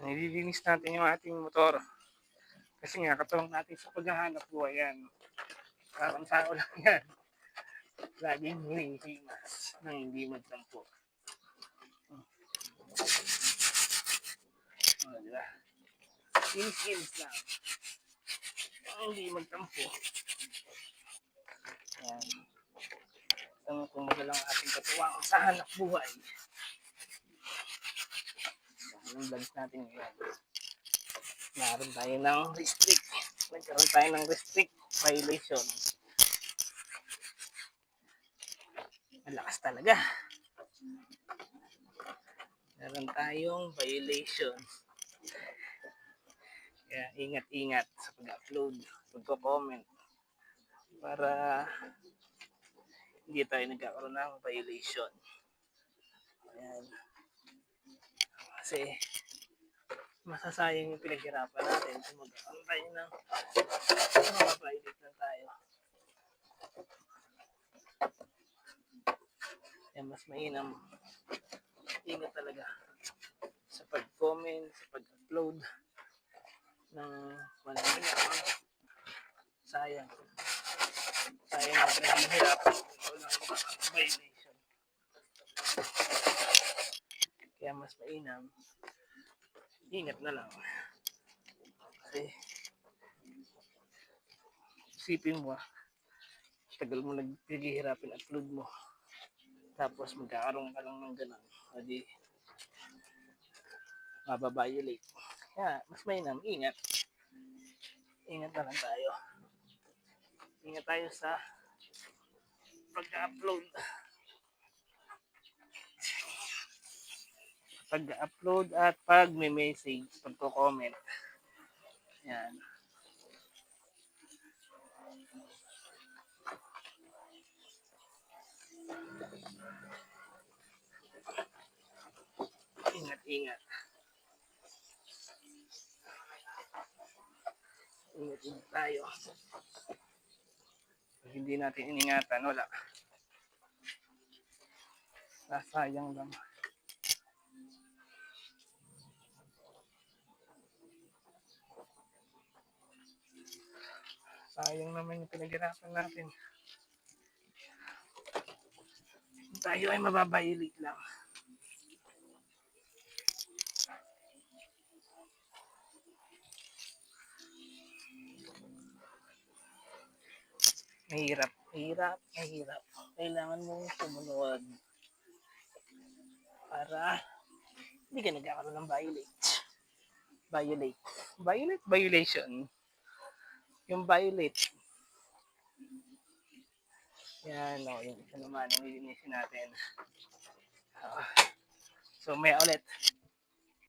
Nililinis natin yung ating motor. Kasi nga, katulong natin sa paghahanap buhay yan. Parang tao lang yan. Laging hinihimas nang hindi magtampo. Diba? Kinis-kinis lang. Nang hindi magtampo. Yan. Isang tumagal ang ating katuwang sa hanap buhay. Anong vlogs natin ngayon? Naroon tayo ng restrict. Nagkaroon tayo ng restrict violation. Malakas talaga. Meron tayong violation. Kaya ingat-ingat sa pag-upload, pagko-comment para hindi tayo nagkakaroon ng violation. Ayan. Kasi masasayang yung pinaghirapan natin kung magkakaroon tayo ng violate lang tayo. Kaya mas mainam. Ingat talaga sa pag-comment, sa pag-upload ng walang ginagawa. Sayang at naghihirapan ito lang violation. Kaya mas mainam, ingat na lang. Kasi isipin mo, tagal mo naghihirapin upload mo, tapos magkakaroon ka lang ng ganun, o di mababiolate. Kaya mas mainam, ingat na lang tayo. Ingat tayo sa pag-upload at pag-message, pagko-comment. Yan. Ingat tayo. Pag hindi natin iningatan, wala. Sayang lang. Sayang naman yung pinaghirapan natin. Tayo ay mababiolate lang. Mahirap. Kailangan mong sumunod para hindi ka nagkakaroon ng violation. Yung violate. Yan, o. Yung isa naman, yung nilinisin natin. So, may ulit.